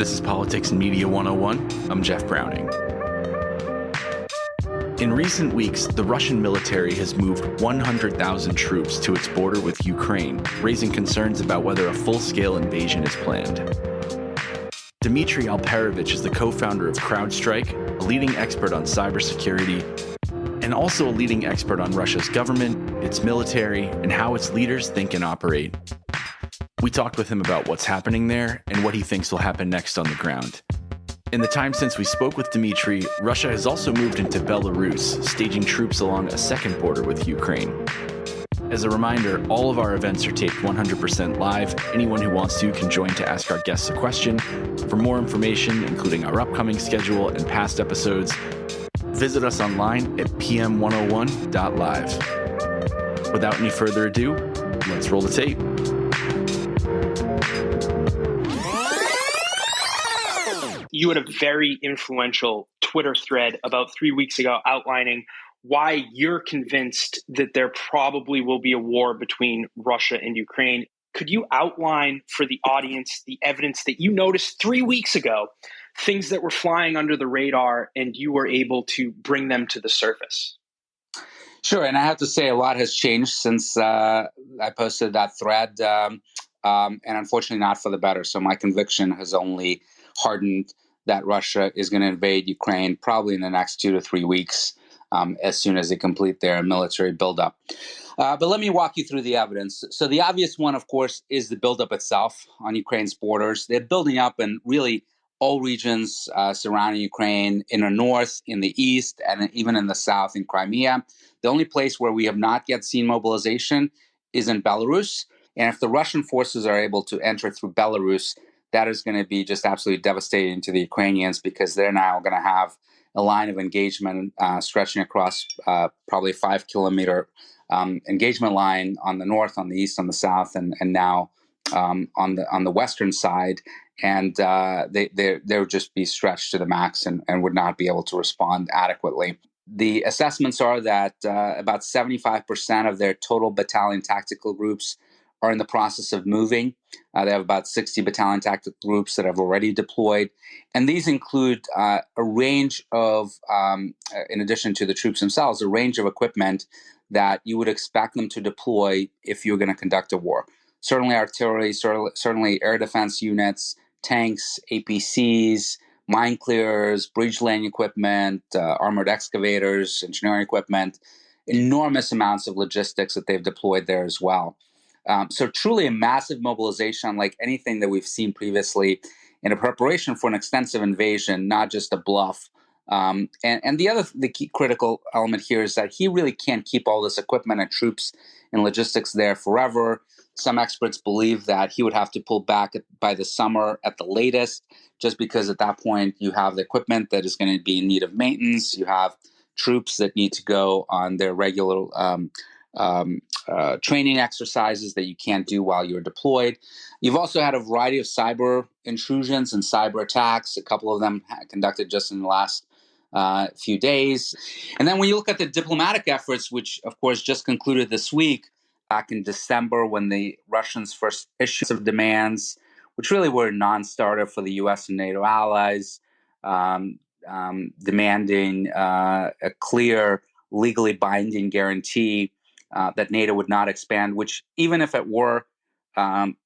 This is Politics and Media 101. I'm Jeff Browning. In recent weeks, the Russian military has moved 100,000 troops to its border with Ukraine, raising concerns about whether a full-scale invasion is planned. Dmitri Alperovitch is the co-founder of Crowdstrike, a leading expert on cybersecurity, and also a leading expert on Russia's government, its military, and how its leaders think and operate. We talked with him about what's happening there and what he thinks will happen next on the ground. In the time since we spoke with Dmitri, Russia has also moved into Belarus, staging troops along a second border with Ukraine. As a reminder, all of our events are taped 100% live. Anyone who wants to can join to ask our guests a question. For more information, including our upcoming schedule and past episodes, visit us online at pm101.live. Without any further ado, let's roll the tape. You had a very influential Twitter thread about 3 weeks ago outlining why you're convinced that there probably will be a war between Russia and Ukraine. Could you outline for the audience the evidence that you noticed 3 weeks ago, things that were flying under the radar, and you were able to bring them to the surface? Sure, and I have to say a lot has changed since I posted that thread, and unfortunately not for the better. So my conviction has only hardened that Russia is going to invade Ukraine probably in the next 2 to 3 weeks, as soon as they complete their military buildup. But let me walk you through the evidence. So the obvious one, of course, is the buildup itself on Ukraine's borders. They're building up in really all regions surrounding Ukraine, in the north, in the east, and even in the south in Crimea. The only place where we have not yet seen mobilization is in Belarus. And if the Russian forces are able to enter through Belarus, that is going to be just absolutely devastating to the Ukrainians, because they're now going to have a line of engagement stretching across probably 5 kilometer engagement line on the north, on the east, on the south, and now on the western side. And they would just be stretched to the max and would not be able to respond adequately. The assessments are that about 75% of their total battalion tactical groups are in the process of moving. They have about 60 battalion tactical groups that have already deployed. And these include a range of, in addition to the troops themselves, a range of equipment that you would expect them to deploy if you're going to conduct a war. Certainly artillery, certainly air defense units, tanks, APCs, mine clearers, bridge laying equipment, armored excavators, engineering equipment, enormous amounts of logistics that they've deployed there as well. So truly a massive mobilization, unlike anything that we've seen previously, in a preparation for an extensive invasion, not just a bluff. And the key critical element here is that he really can't keep all this equipment and troops and logistics there forever. Some experts believe that he would have to pull back by the summer at the latest, just because at that point you have the equipment that is going to be in need of maintenance. You have troops that need to go on their regular training exercises that you can't do while you're deployed. You've also had a variety of cyber intrusions and cyber attacks, a couple of them conducted just in the last few days. And then when you look at the diplomatic efforts, which of course just concluded this week, back in December when the Russians first issued some demands, which really were a non-starter for the U.S. and NATO allies, demanding a clear, legally binding guarantee that NATO would not expand, which even if it were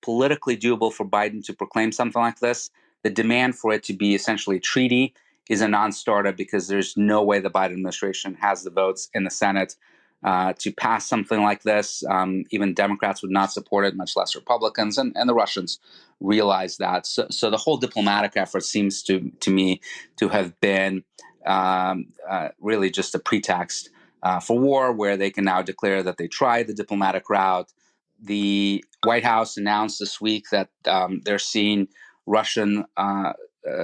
politically doable for Biden to proclaim something like this, the demand for it to be essentially a treaty is a non-starter, because there's no way the Biden administration has the votes in the Senate to pass something like this. Even Democrats would not support it, much less Republicans, and the Russians realize that. So the whole diplomatic effort seems to me to have been really just a pretext for war, where they can now declare that they tried the diplomatic route. The White House announced this week that they're seeing Russian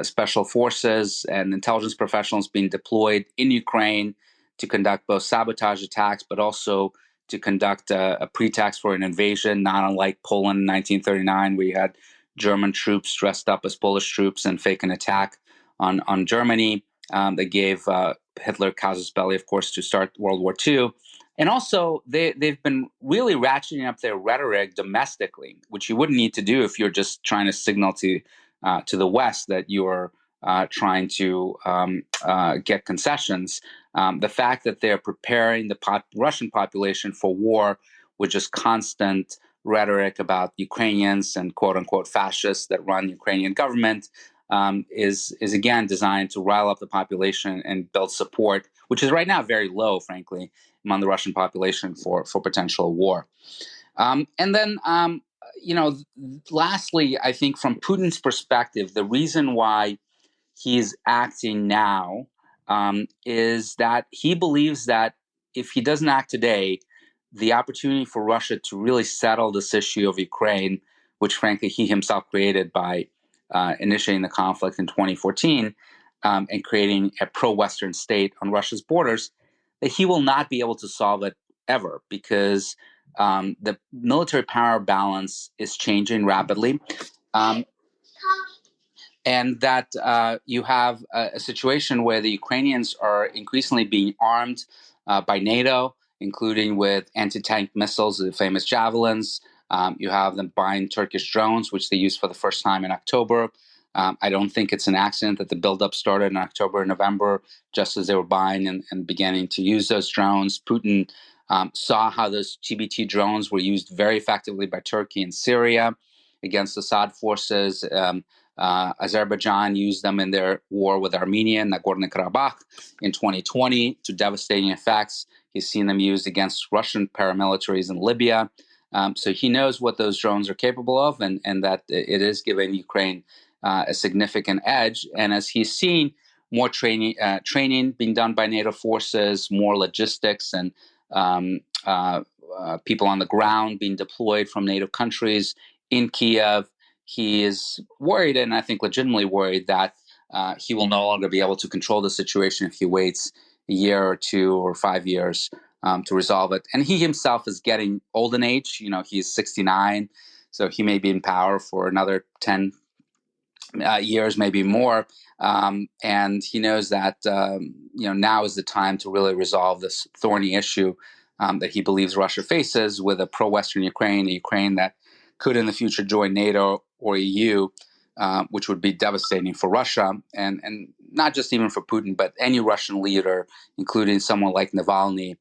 special forces and intelligence professionals being deployed in Ukraine to conduct both sabotage attacks, but also to conduct a pretext for an invasion, not unlike Poland in 1939, where you had German troops dressed up as Polish troops and fake an attack on Germany. That gave Hitler casus belli, of course, to start World War II. And also, they've been really ratcheting up their rhetoric domestically, which you wouldn't need to do if you're just trying to signal to to the West that you're trying to get concessions. The fact that they're preparing the Russian population for war with just constant rhetoric about Ukrainians and quote unquote fascists that run the Ukrainian government is again designed to rile up the population and build support, which is right now very low, frankly, among the Russian population for potential war. And then, lastly, I think from Putin's perspective, the reason why he's acting now is that he believes that if he doesn't act today, the opportunity for Russia to really settle this issue of Ukraine, which frankly he himself created by initiating the conflict in 2014 and creating a pro-Western state on Russia's borders, that he will not be able to solve it ever because the military power balance is changing rapidly. And that you have a situation where the Ukrainians are increasingly being armed by NATO, including with anti-tank missiles, the famous Javelins. You have them buying Turkish drones, which they used for the first time in October. I don't think it's an accident that the buildup started in October and November, just as they were buying and beginning to use those drones. Putin saw how those TBT drones were used very effectively by Turkey and Syria against Assad forces. Azerbaijan used them in their war with Armenia and Nagorno-Karabakh in 2020 to devastating effects. He's seen them used against Russian paramilitaries in Libya. So he knows what those drones are capable of and that it is giving Ukraine a significant edge. And as he's seen more training being done by NATO forces, more logistics and people on the ground being deployed from NATO countries in Kiev, he is worried, and I think legitimately worried, that he will no longer be able to control the situation if he waits a year or 2 or 5 years to resolve it. And he himself is getting old in age. He's 69, so he may be in power for another 10 years, maybe more. And he knows that now is the time to really resolve this thorny issue that he believes Russia faces with a pro-Western Ukraine, a Ukraine that could in the future join NATO or EU, which would be devastating for Russia, and not just even for Putin, but any Russian leader, including someone like Navalny.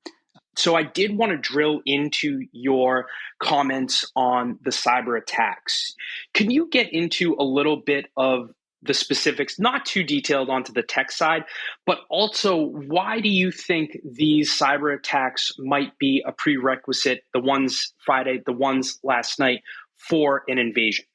So I did want to drill into your comments on the cyber attacks. Can you get into a little bit of the specifics, not too detailed onto the tech side, but also why do you think these cyber attacks might be a prerequisite, the ones Friday, the ones last night, for an invasion?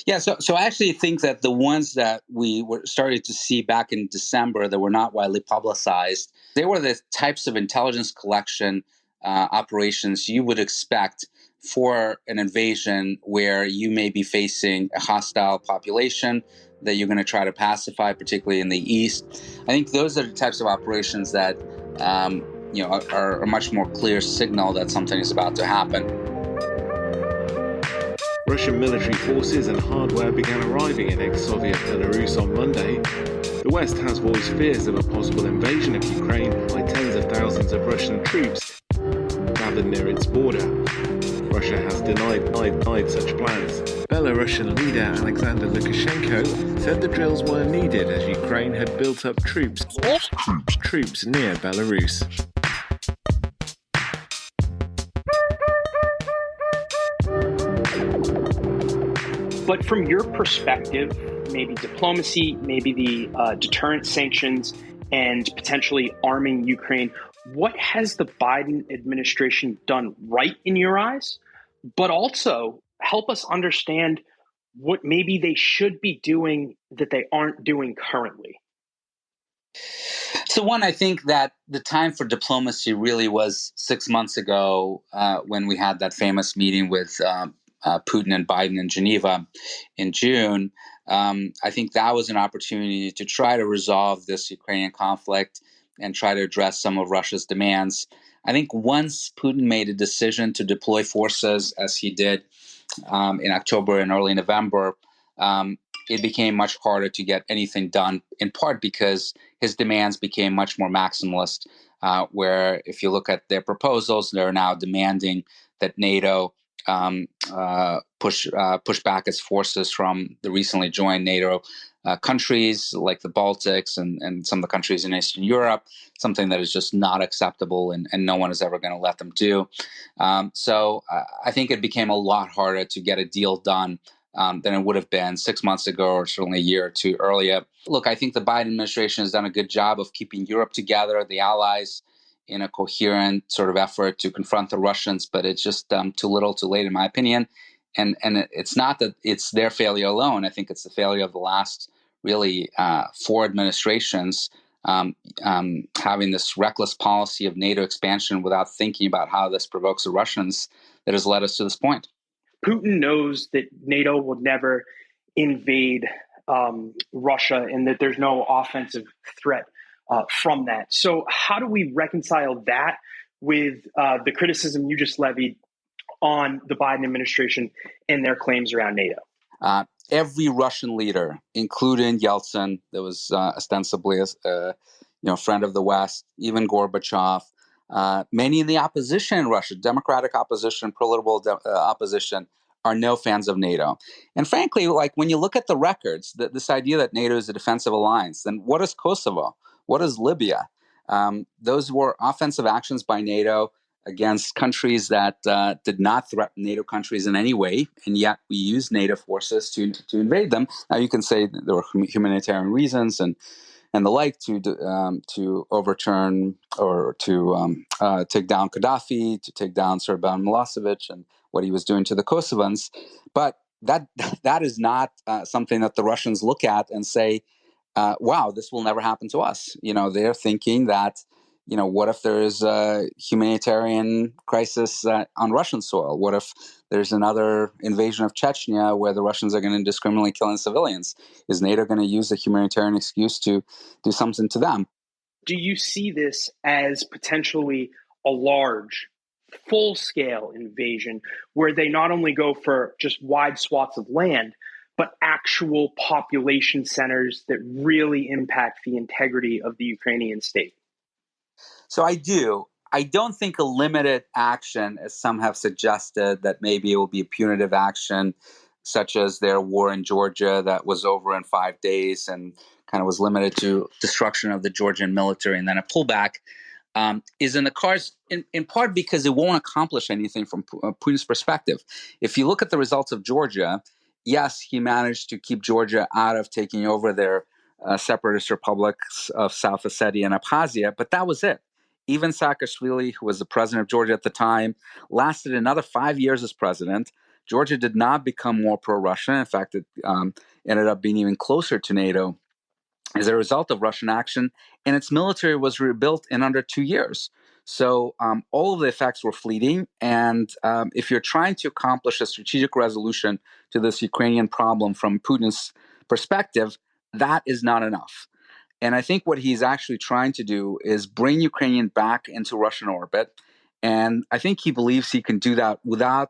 Yeah, so I actually think that the ones that we were started to see back in December that were not widely publicized, they were the types of intelligence collection operations you would expect for an invasion where you may be facing a hostile population that you're going to try to pacify, particularly in the East. I think those are the types of operations that are a much more clear signal that something is about to happen. Russian military forces and hardware began arriving in ex-Soviet Belarus on Monday. The West has voiced fears of a possible invasion of Ukraine by tens of thousands of Russian troops gathered near its border. Russia has denied such plans. Belarusian leader Alexander Lukashenko said the drills were needed as Ukraine had built up troops near Belarus. But from your perspective, maybe diplomacy, maybe the deterrent sanctions, and potentially arming Ukraine, what has the Biden administration done right in your eyes? But also help us understand what maybe they should be doing that they aren't doing currently. So one, I think that the time for diplomacy really was 6 months ago when we had that famous meeting with Putin and Biden in Geneva in June. I think that was an opportunity to try to resolve this Ukrainian conflict and try to address some of Russia's demands. I think once Putin made a decision to deploy forces, as he did in October and early November, it became much harder to get anything done, in part because his demands became much more maximalist, where if you look at their proposals, they're now demanding that NATO push back its forces from the recently joined NATO countries like the Baltics and some of the countries in Eastern Europe, something that is just not acceptable and no one is ever going to let them do. So I think it became a lot harder to get a deal done than it would have been 6 months ago or certainly a year or two earlier. Look, I think the Biden administration has done a good job of keeping Europe together, the allies, in a coherent sort of effort to confront the Russians, but it's just too little too late, in my opinion. And it's not that it's their failure alone. I think it's the failure of the last really 4 administrations having this reckless policy of NATO expansion without thinking about how this provokes the Russians that has led us to this point. Putin knows that NATO will never invade Russia and that there's no offensive threat from that. So how do we reconcile that with the criticism you just levied on the Biden administration and their claims around NATO? Every Russian leader, including Yeltsin, that was ostensibly a friend of the West, even Gorbachev, many in the opposition in Russia, democratic opposition, pro-liberal opposition, are no fans of NATO. And frankly, like when you look at the records, this idea that NATO is a defensive alliance, then what is Kosovo? What is Libya? Those were offensive actions by NATO against countries that did not threaten NATO countries in any way, and yet we used NATO forces to invade them. Now you can say that there were humanitarian reasons and the like to overturn or to take down Gaddafi, to take down Slobodan Milosevic and what he was doing to the Kosovans, but that is not something that the Russians look at and say, wow, this will never happen to us. They're thinking that, what if there is a humanitarian crisis on Russian soil? What if there's another invasion of Chechnya where the Russians are going to indiscriminately killing civilians? Is NATO going to use a humanitarian excuse to do something to them? Do you see this as potentially a large, full-scale invasion where they not only go for just wide swaths of land, but actual population centers that really impact the integrity of the Ukrainian state? So I do. I don't think a limited action, as some have suggested, that maybe it will be a punitive action, such as their war in Georgia that was over in 5 days and kind of was limited to destruction of the Georgian military and then a pullback, is in the cards in part because it won't accomplish anything from Putin's perspective. If you look at the results of Georgia, yes, he managed to keep Georgia out of taking over their separatist republics of South Ossetia and Abkhazia, but that was it. Even Saakashvili, who was the president of Georgia at the time, lasted another 5 years as president. Georgia did not become more pro-Russian. In fact, it ended up being even closer to NATO as a result of Russian action, and its military was rebuilt in under 2 years. So all of the effects were fleeting, and if you're trying to accomplish a strategic resolution to this Ukrainian problem from Putin's perspective, that is not enough. And I think what he's actually trying to do is bring Ukraine back into Russian orbit, and I think he believes he can do that without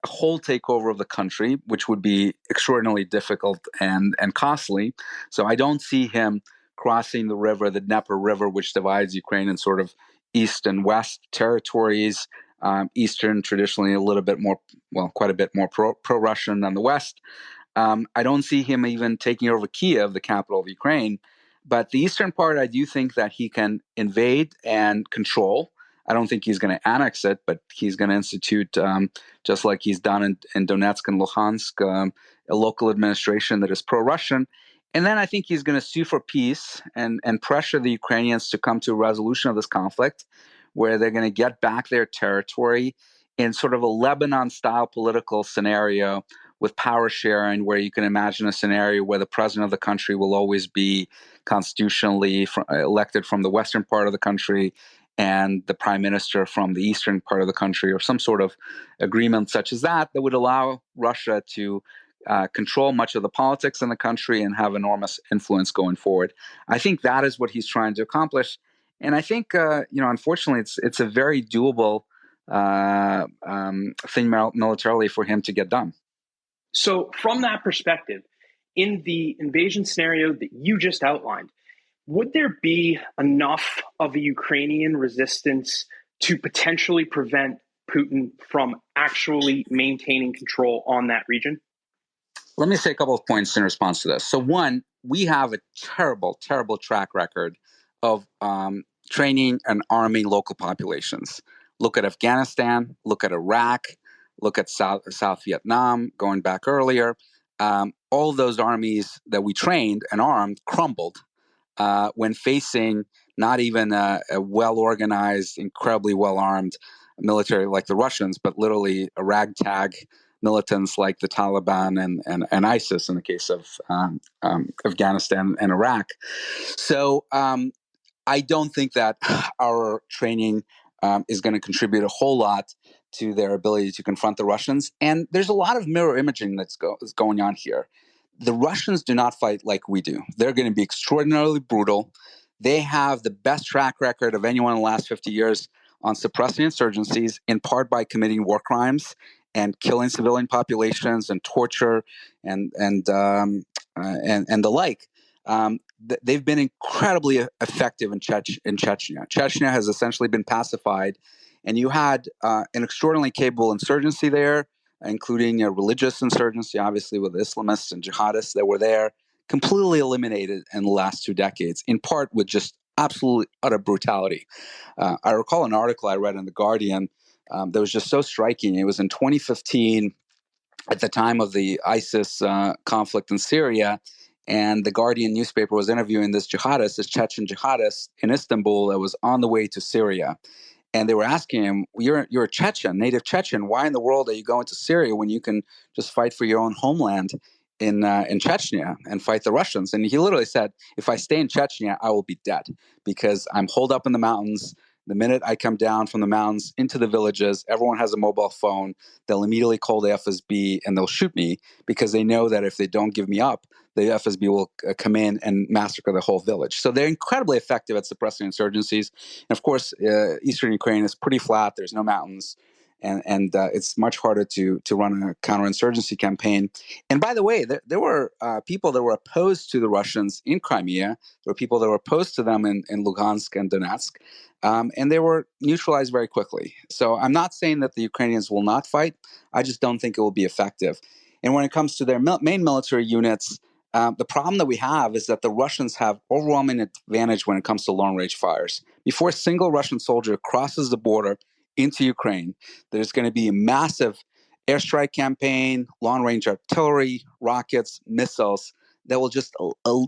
a whole takeover of the country, which would be extraordinarily difficult and costly. So I don't see him crossing the river, the Dnieper River, which divides Ukraine in sort of east and west territories. Eastern traditionally a little bit more, quite a bit more pro-Russian than the West. I don't see him even taking over Kiev, the capital of Ukraine. But the eastern part, I do think that he can invade and control. I don't think he's going to annex it, but he's going to institute, just like he's done in Donetsk and Luhansk, a local administration that is pro-Russian. And then I think he's going to sue for peace and pressure the Ukrainians to come to a resolution of this conflict, where they're going to get back their territory in sort of a Lebanon-style political scenario with power sharing, where you can imagine a scenario where the president of the country will always be constitutionally elected from the western part of the country and the prime minister from the eastern part of the country, or some sort of agreement such as that would allow Russia to control much of the politics in the country and have enormous influence going forward. I think that is what he's trying to accomplish. And I think, unfortunately, it's a very doable thing militarily for him to get done. So from that perspective, in the invasion scenario that you just outlined, would there be enough of a Ukrainian resistance to potentially prevent Putin from actually maintaining control on that region? Let me say a couple of points in response to this. So one, we have a terrible, terrible track record of training and arming local populations. Look at Afghanistan, look at Iraq, look at South Vietnam, going back earlier. All those armies that we trained and armed crumbled when facing not even a well-organized, incredibly well-armed military like the Russians, but literally a ragtag militants like the Taliban and ISIS in the case of Afghanistan and Iraq. So I don't think that our training is going to contribute a whole lot to their ability to confront the Russians. And there's a lot of mirror imaging that's going on here. The Russians do not fight like we do. They're going to be extraordinarily brutal. They have the best track record of anyone in the last 50 years on suppressing insurgencies, in part by committing war crimes and killing civilian populations and torture and the like. They've been incredibly effective in Chechnya. Chechnya has essentially been pacified, and you had an extraordinarily capable insurgency there, including a religious insurgency, obviously with Islamists and jihadists that were there, completely eliminated in the last 2 decades, in part with just absolute utter brutality. I recall an article I read in The Guardian that was just so striking. It was in 2015, at the time of the ISIS conflict in Syria, and the Guardian newspaper was interviewing this Chechen jihadist in Istanbul that was on the way to Syria. And they were asking him, you're a Chechen, native Chechen. Why in the world are you going to Syria when you can just fight for your own homeland in Chechnya and fight the Russians? And he literally said, if I stay in Chechnya, I will be dead because I'm holed up in the mountains. The minute I come down from the mountains into the villages, everyone has a mobile phone. They'll immediately call the FSB and they'll shoot me because they know that if they don't give me up, the FSB will come in and massacre the whole village. So they're incredibly effective at suppressing insurgencies. And of course, eastern Ukraine is pretty flat. There's no mountains. And it's much harder to run a counterinsurgency campaign. And by the way, there were people that were opposed to the Russians in Crimea. There were people that were opposed to them in Lugansk and Donetsk. And they were neutralized very quickly. So I'm not saying that the Ukrainians will not fight. I just don't think it will be effective. And when it comes to their main military units, the problem that we have is that the Russians have overwhelming advantage when it comes to long-range fires. Before a single Russian soldier crosses the border into Ukraine, there's going to be a massive airstrike campaign, long-range artillery, rockets, missiles that will just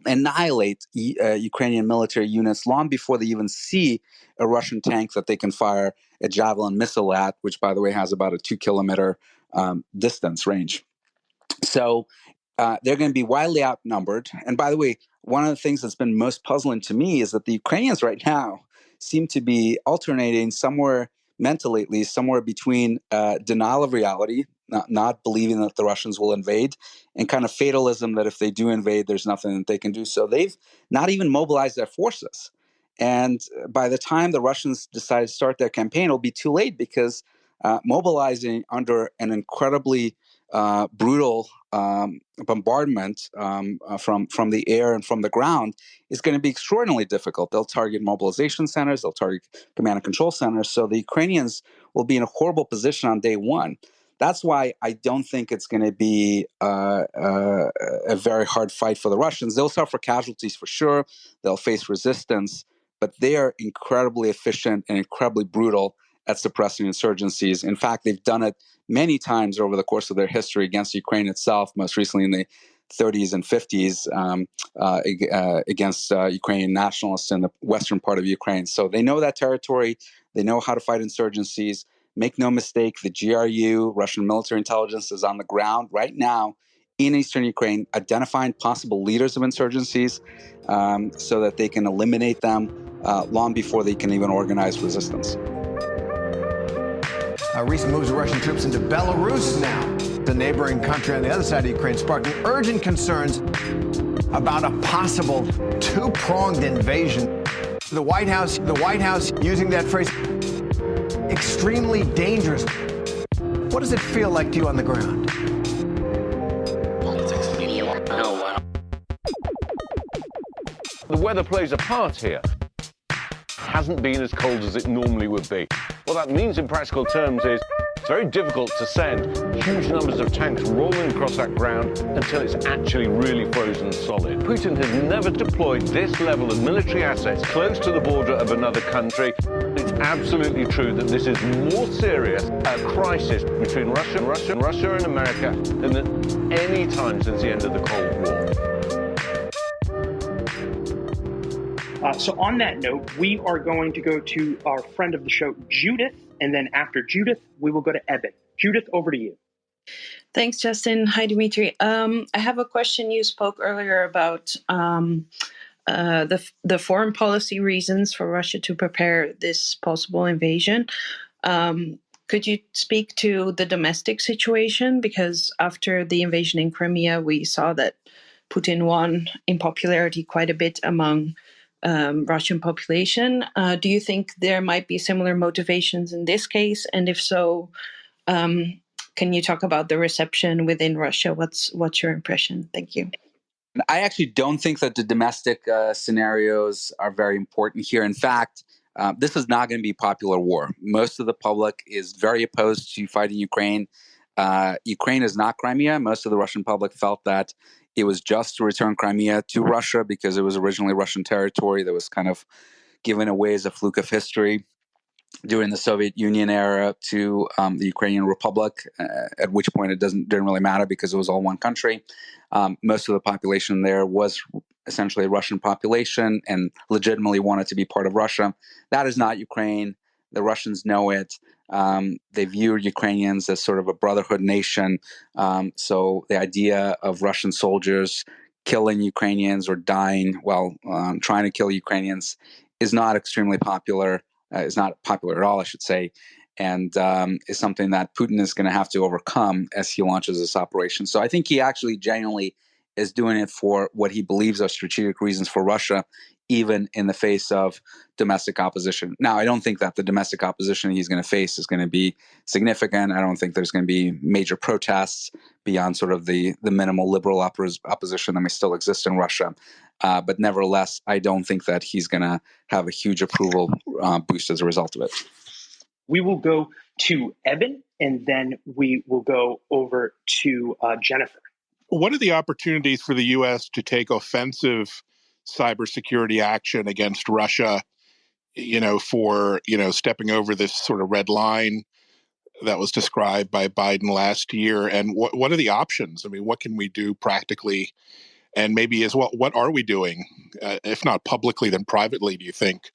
annihilate Ukrainian military units long before they even see a Russian tank that they can fire a Javelin missile at, which, by the way, has about a 2-kilometer distance range. So they're going to be widely outnumbered. And by the way, one of the things that's been most puzzling to me is that the Ukrainians right now seem to be alternating somewhere, mentally at least, somewhere between denial of reality, not believing that the Russians will invade, and kind of fatalism that if they do invade, there's nothing that they can do. So they've not even mobilized their forces. And by the time the Russians decide to start their campaign, it'll be too late because mobilizing under an incredibly brutal bombardment from the air and from the ground is going to be extraordinarily difficult. They'll target mobilization centers, they'll target command and control centers. So the Ukrainians will be in a horrible position on day one. That's why I don't think it's going to be a very hard fight for the Russians. They'll suffer casualties for sure. They'll face resistance, but they are incredibly efficient and incredibly brutal at suppressing insurgencies. In fact, they've done it many times over the course of their history against Ukraine itself, most recently in the 30s and 50s against Ukrainian nationalists in the western part of Ukraine. So they know that territory. They know how to fight insurgencies. Make no mistake, the GRU, Russian military intelligence, is on the ground right now in eastern Ukraine, identifying possible leaders of insurgencies so that they can eliminate them long before they can even organize resistance. Recent moves of Russian troops into Belarus now, the neighboring country on the other side of Ukraine, sparking urgent concerns about a possible two-pronged invasion. The White House using that phrase, extremely dangerous. What does it feel like to you on the ground? The weather plays a part here. Hasn't been as cold as it normally would be. What that means in practical terms is it's very difficult to send huge numbers of tanks rolling across that ground until it's actually really frozen solid. Putin has never deployed this level of military assets close to the border of another country. It's absolutely true that this is more serious a crisis between Russia and America than at any time since the end of the Cold War. So on that note, we are going to go to our friend of the show, Judith, and then after Judith, we will go to Eben. Judith, over to you. Thanks, Justin. Hi, Dmitri. I have a question. You spoke earlier about the foreign policy reasons for Russia to prepare this possible invasion. Could you speak to the domestic situation? Because after the invasion in Crimea, we saw that Putin won in popularity quite a bit among Russian population. Do you think there might be similar motivations in this case? And if so, can you talk about the reception within Russia? What's your impression? Thank you. I actually don't think that the domestic scenarios are very important here. In fact, this is not going to be a popular war. Most of the public is very opposed to fighting Ukraine. Ukraine is not Crimea. Most of the Russian public felt that it was just to return Crimea to Russia because it was originally Russian territory that was kind of given away as a fluke of history during the Soviet Union era to the Ukrainian Republic, at which point it didn't really matter because it was all one country. Most of the population there was essentially a Russian population and legitimately wanted to be part of Russia. That is not Ukraine. The Russians know it. They view Ukrainians as sort of a brotherhood nation. So the idea of Russian soldiers killing Ukrainians or dying while trying to kill Ukrainians is not extremely popular. Is not popular at all, I should say, and is something that Putin is going to have to overcome as he launches this operation. So I think he actually genuinely is doing it for what he believes are strategic reasons for Russia, even in the face of domestic opposition. Now, I don't think that the domestic opposition he's going to face is going to be significant. I don't think there's going to be major protests beyond sort of the minimal liberal opposition that may still exist in Russia. But nevertheless, I don't think that he's going to have a huge approval boost as a result of it. We will go to Eben, and then we will go over to Jennifer. What are the opportunities for the U.S. to take offensive cybersecurity action against Russia, for, stepping over this sort of red line that was described by Biden last year? And what are the options? I mean, what can we do practically? And maybe as well, what are we doing, if not publicly, then privately, do you think,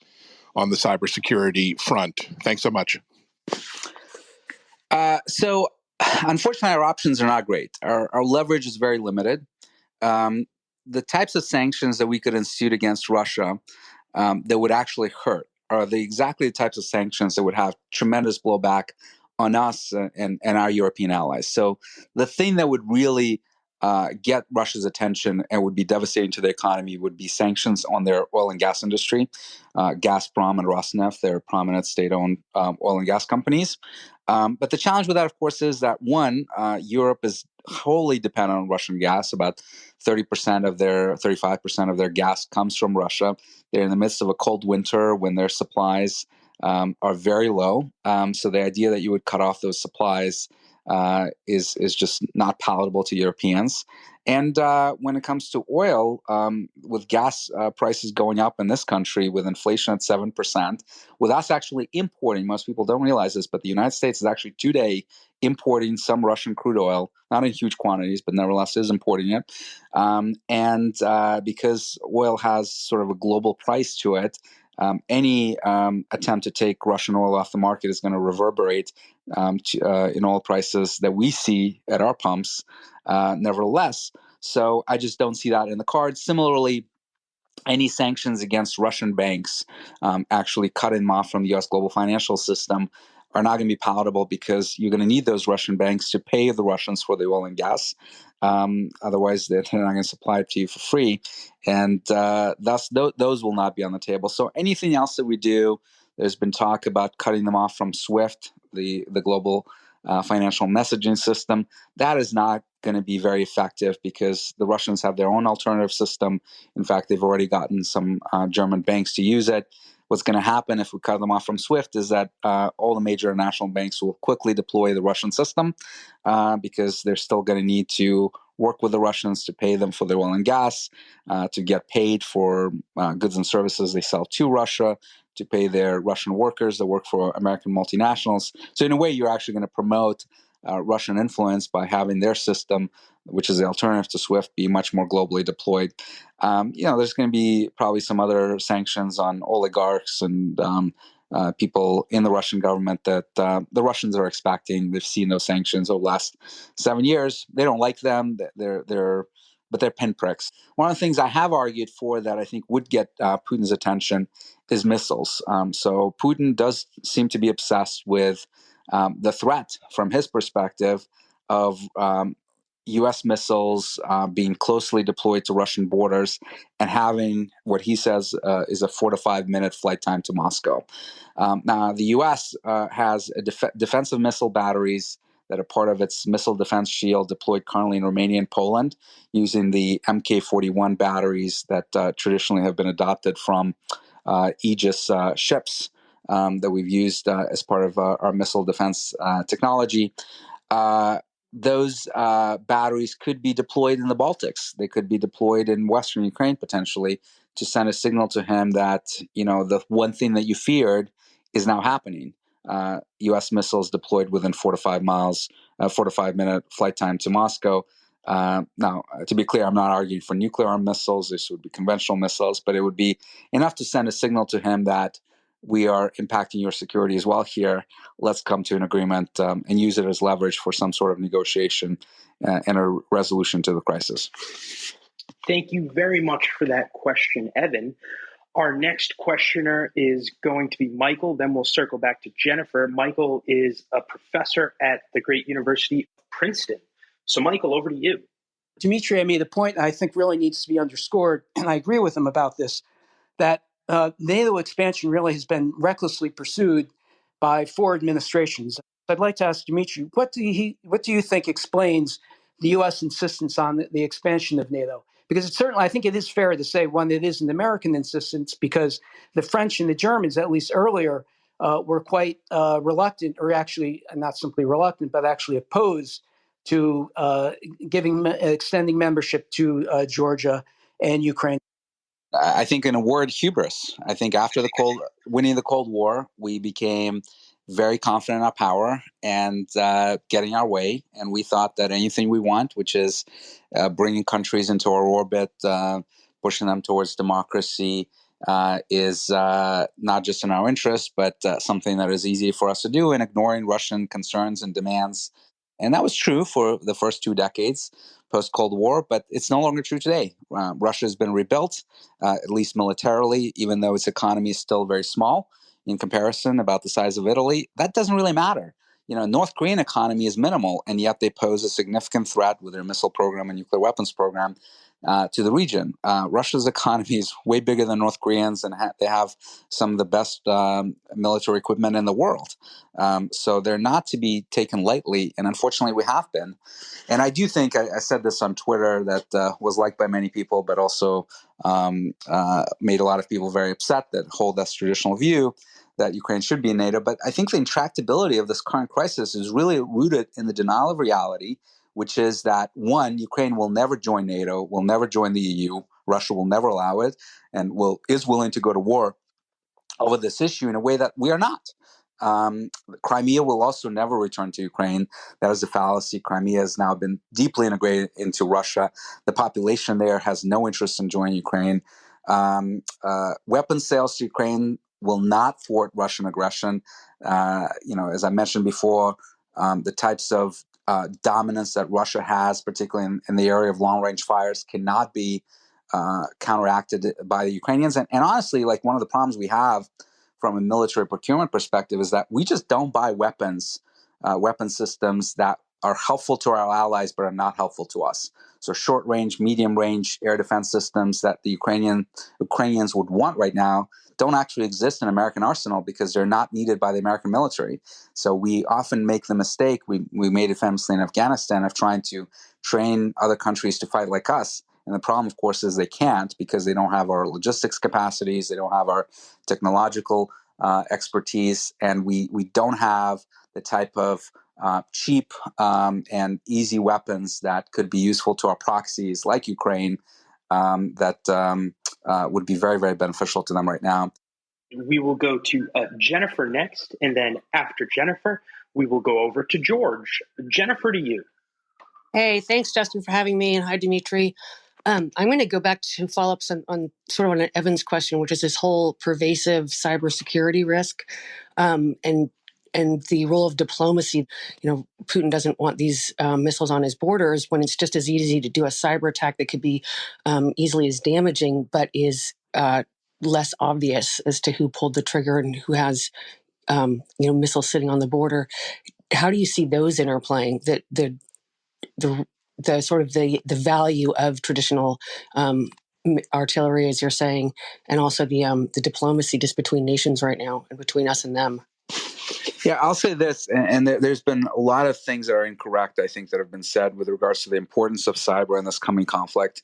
on the cybersecurity front? Thanks so much. So unfortunately, our options are not great. Our leverage is very limited. The types of sanctions that we could institute against Russia that would actually hurt are exactly the types of sanctions that would have tremendous blowback on us and our European allies. So the thing that would really get Russia's attention and would be devastating to the economy would be sanctions on their oil and gas industry. Gazprom and Rosneft, they're prominent state-owned oil and gas companies. But the challenge with that, of course, is that one, Europe is wholly dependent on Russian gas. About 35% of their gas comes from Russia. They're in the midst of a cold winter when their supplies are very low. So the idea that you would cut off those supplies is just not palatable to Europeans. And when it comes to oil, with gas prices going up in this country, with inflation at 7%, with us actually importing, most people don't realize this, but the United States is actually today importing some Russian crude oil, not in huge quantities, but nevertheless is importing it. And because oil has sort of a global price to it, any attempt to take Russian oil off the market is going to reverberate in oil prices that we see at our pumps, nevertheless. So I just don't see that in the cards. Similarly, any sanctions against Russian banks, actually cutting them off from the U.S. global financial system, are not going to be palatable because you're going to need those Russian banks to pay the Russians for the oil and gas. Otherwise, they're not going to supply it to you for free. And thus, those will not be on the table. So anything else that we do, there's been talk about cutting them off from SWIFT, the global financial messaging system. That is not going to be very effective because the Russians have their own alternative system. In fact, they've already gotten some German banks to use it. what's going to happen if we cut them off from SWIFT is that all the major national banks will quickly deploy the Russian system because they're still going to need to work with the Russians to pay them for their oil and gas, to get paid for goods and services they sell to Russia, to pay their Russian workers that work for American multinationals. So in a way, you're actually going to promote Russian influence by having their system, which is the alternative to SWIFT, be much more globally deployed. There's going to be probably some other sanctions on oligarchs and people in the Russian government that the Russians are expecting. They've seen those sanctions over the last 7 years. They don't like them. But they're pinpricks. One of the things I have argued for that I think would get Putin's attention is missiles. So Putin does seem to be obsessed with the threat, from his perspective, of U.S. missiles being closely deployed to Russian borders and having what he says is a 4 to 5 minute flight time to Moscow. Now, the U.S. has defensive missile batteries that are part of its missile defense shield deployed currently in Romania and Poland, using the Mk-41 batteries that traditionally have been adopted from Aegis ships that we've used as part of our missile defense technology. Those batteries could be deployed in the Baltics. They could be deployed in Western Ukraine potentially to send a signal to him that, the one thing that you feared is now happening. U.S. missiles deployed within 4 to 5 minute flight time to Moscow. Now, to be clear, I'm not arguing for nuclear armed missiles. This would be conventional missiles, but it would be enough to send a signal to him that we are impacting your security as well here. Let's come to an agreement and use it as leverage for some sort of negotiation and a resolution to the crisis. Thank you very much for that question, Evan. Our next questioner is going to be Michael. Then we'll circle back to Jennifer. Michael is a professor at the great University of Princeton. So, Michael, over to you. Dmitri made a point I think really needs to be underscored, and I agree with him about this, that NATO expansion really has been recklessly pursued by 4 administrations. I'd like to ask Dmitri, what do you think explains the U.S. insistence on the expansion of NATO? Because I think it is fair to say, one, it is an American insistence, because the French and the Germans, at least earlier, were quite reluctant, or actually not simply reluctant, but actually opposed to extending membership to Georgia and Ukraine. I think, in a word, hubris. I think after winning the Cold War, we became very confident in our power and getting our way. And we thought that anything we want, which is bringing countries into our orbit, pushing them towards democracy, is not just in our interest, but something that is easy for us to do, and ignoring Russian concerns and demands. And that was true for the first 2 decades post-Cold War, but it's no longer true today. Russia has been rebuilt, at least militarily, even though its economy is still very small in comparison, about the size of Italy. That doesn't really matter. North Korean economy is minimal, and yet they pose a significant threat with their missile program and nuclear weapons program to the region. Russia's economy is way bigger than North Koreans, and they have some of the best military equipment in the world. So they're not to be taken lightly, and unfortunately we have been. And I do think, I said this on Twitter, that was liked by many people, but also made a lot of people very upset that hold this traditional view that Ukraine should be in NATO. But I think the intractability of this current crisis is really rooted in the denial of reality, which is that, one, Ukraine will never join NATO, will never join the EU, Russia will never allow it, and is willing to go to war over this issue in a way that we are not. Crimea will also never return to Ukraine. That is a fallacy. Crimea has now been deeply integrated into Russia. The population there has no interest in joining Ukraine. Weapons sales to Ukraine will not thwart Russian aggression. As I mentioned before, the types of dominance that Russia has, particularly in the area of long-range fires, cannot be counteracted by the Ukrainians. And honestly, one of the problems we have from a military procurement perspective is that we just don't buy weapon systems that are helpful to our allies but are not helpful to us. So short-range, medium-range air defense systems that the Ukrainians would want right now don't actually exist in American arsenal because they're not needed by the American military. So we often make the mistake, we made it famously in Afghanistan, of trying to train other countries to fight like us. And the problem, of course, is they can't because they don't have our logistics capacities, they don't have our technological expertise, and we don't have the type of cheap and easy weapons that could be useful to our proxies like Ukraine that would be very, very beneficial to them right now. We will go to Jennifer next, and then after Jennifer, we will go over to George. Jennifer, to you. Hey, thanks, Justin, for having me, and hi, Dmitri. I'm going to go back to follow-ups on sort of on Evan's question, which is this whole pervasive cybersecurity risk, and the role of diplomacy. You know, Putin doesn't want these missiles on his borders when it's just as easy to do a cyber attack that could be easily as damaging, but is less obvious as to who pulled the trigger and who has missiles sitting on the border. How do you see those interplaying? The sort of the value of traditional artillery, as you're saying, and also the diplomacy just between nations right now and between us and them. Yeah, I'll say this, and there's been a lot of things that are incorrect, I think, that have been said with regards to the importance of cyber in this coming conflict.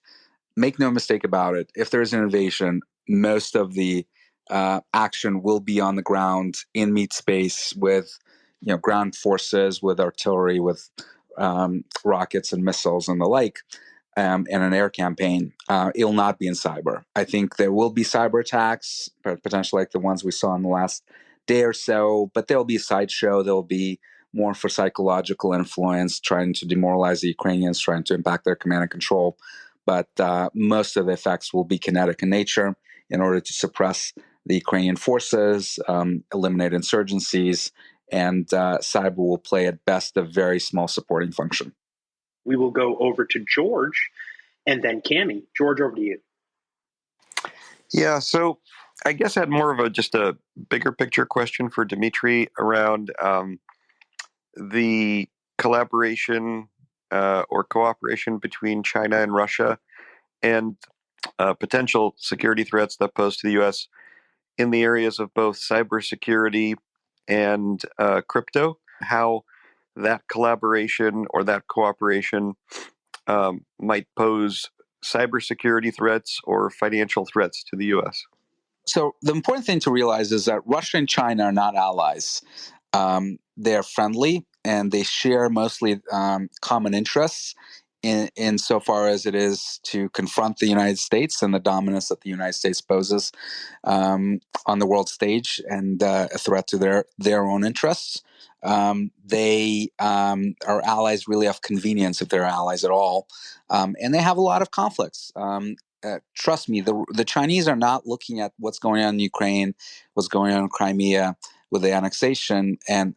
Make no mistake about it. If there's an invasion, most of the action will be on the ground in meat space with, ground forces, with artillery, with rockets and missiles and the like, and an air campaign. It'll not be in cyber. I think there will be cyber attacks, potentially like the ones we saw in the last day or so, but there'll be a sideshow. There'll be more for psychological influence, trying to demoralize the Ukrainians, trying to impact their command and control. But most of the effects will be kinetic in nature in order to suppress the Ukrainian forces, eliminate insurgencies, and cyber will play at best a very small supporting function. We will go over to George and then Cammie. George, over to you. Yeah, so I guess I had more of just a bigger picture question for Dmitri around the collaboration or cooperation between China and Russia and potential security threats that pose to the U.S. in the areas of both cybersecurity and crypto, how that collaboration or that cooperation might pose cybersecurity threats or financial threats to the U.S. So the important thing to realize is that Russia and China are not allies. They're friendly and they share mostly common interests in so far as it is to confront the United States and the dominance that the United States poses on the world stage and a threat to their own interests. They are allies really of convenience, if they're allies at all, and they have a lot of conflicts. Trust me, the Chinese are not looking at what's going on in Ukraine, what's going on in Crimea with the annexation, and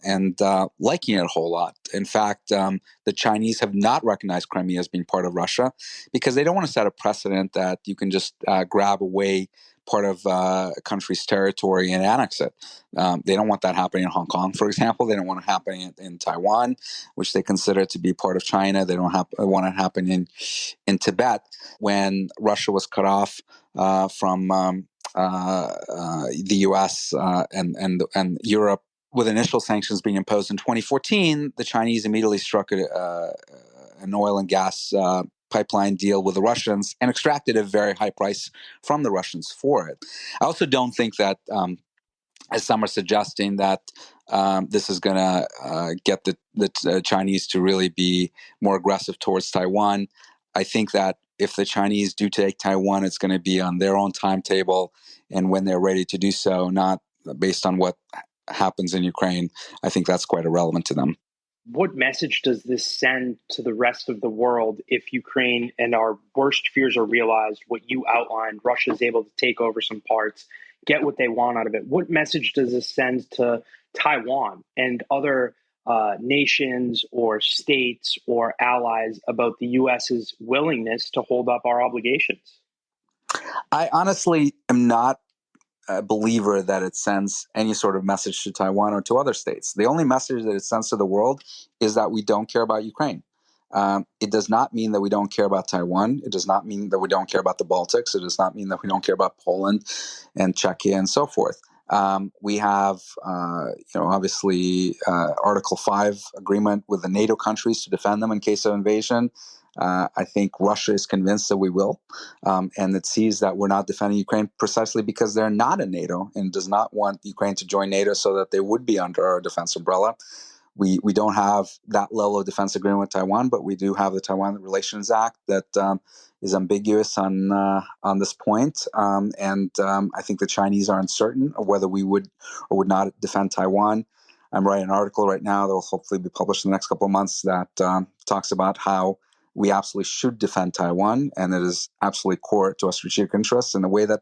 liking it a whole lot. In fact, the Chinese have not recognized Crimea as being part of Russia because they don't want to set a precedent that you can just grab away part of a country's territory and annex it. They don't want that happening in Hong Kong, for example. They don't want it happening in Taiwan, which they consider to be part of China. They don't want it happening in Tibet. When Russia was cut off from the U.S. And Europe, with initial sanctions being imposed in 2014, the Chinese immediately struck an oil and gas pipeline deal with the Russians and extracted a very high price from the Russians for it. I also don't think that, as some are suggesting, that this is going to get the Chinese to really be more aggressive towards Taiwan. I think that if the Chinese do take Taiwan, it's going to be on their own timetable and when they're ready to do so, not based on what happens in Ukraine. I think that's quite irrelevant to them. What message does this send to the rest of the world if Ukraine and our worst fears are realized? What you outlined, Russia is able to take over some parts, get what they want out of it. What message does this send to Taiwan and other nations or states or allies about the U.S.'s willingness to hold up our obligations? I honestly am not a believer that it sends any sort of message to Taiwan or to other states. The only message that it sends to the world is that we don't care about Ukraine. It does not mean that we don't care about Taiwan. It does not mean that we don't care about the Baltics. It does not mean that we don't care about Poland and Czechia and so forth. We have, obviously, Article 5 agreement with the NATO countries to defend them in case of invasion. I think Russia is convinced that we will, and it sees that we're not defending Ukraine precisely because they're not in NATO and does not want Ukraine to join NATO so that they would be under our defense umbrella. We don't have that level of defense agreement with Taiwan, but we do have the Taiwan Relations Act that is ambiguous on this point. I think the Chinese are uncertain of whether we would or would not defend Taiwan. I'm writing an article right now that will hopefully be published in the next couple of months that talks about how we absolutely should defend Taiwan, and it is absolutely core to our strategic interests in a way that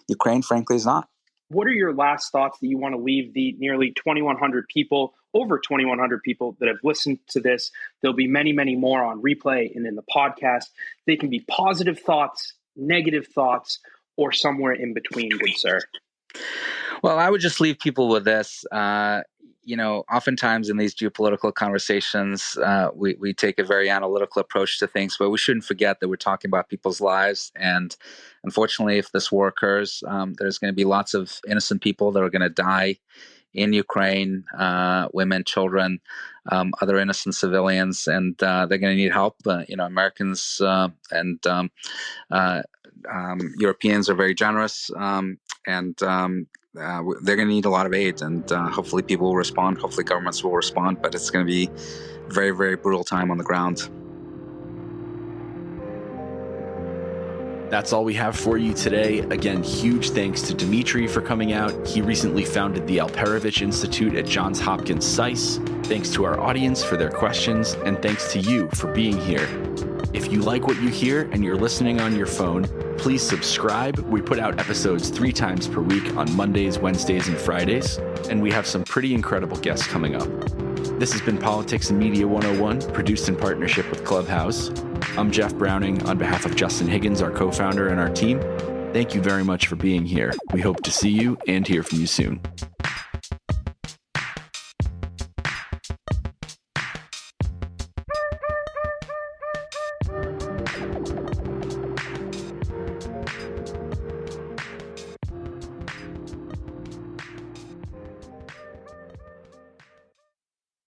Ukraine, frankly, is not. What are your last thoughts that you want to leave the nearly 2,100 people, over 2,100 people that have listened to this? There'll be many, many more on replay and in the podcast. They can be positive thoughts, negative thoughts, or somewhere in between, good sir. Well, I would just leave people with this. Oftentimes in these geopolitical conversations, we take a very analytical approach to things, but we shouldn't forget that we're talking about people's lives. And unfortunately, if this war occurs, there's going to be lots of innocent people that are going to die in Ukraine, women, children, other innocent civilians, and they're going to need help. Americans and Europeans are very generous, and they're going to need a lot of aid, and hopefully people will respond. Hopefully governments will respond, but it's going to be a very, very brutal time on the ground. That's all we have for you today. Again, huge thanks to Dmitri for coming out. He recently founded the Alperovitch Institute at Johns Hopkins SAIS. Thanks to our audience for their questions, and thanks to you for being here. If you like what you hear and you're listening on your phone, please subscribe. We put out episodes 3 times per week on Mondays, Wednesdays, and Fridays, and we have some pretty incredible guests coming up. This has been Politics and Media 101, produced in partnership with Clubhouse. I'm Jeff Browning on behalf of Justin Higgins, our co-founder, and our team. Thank you very much for being here. We hope to see you and hear from you soon.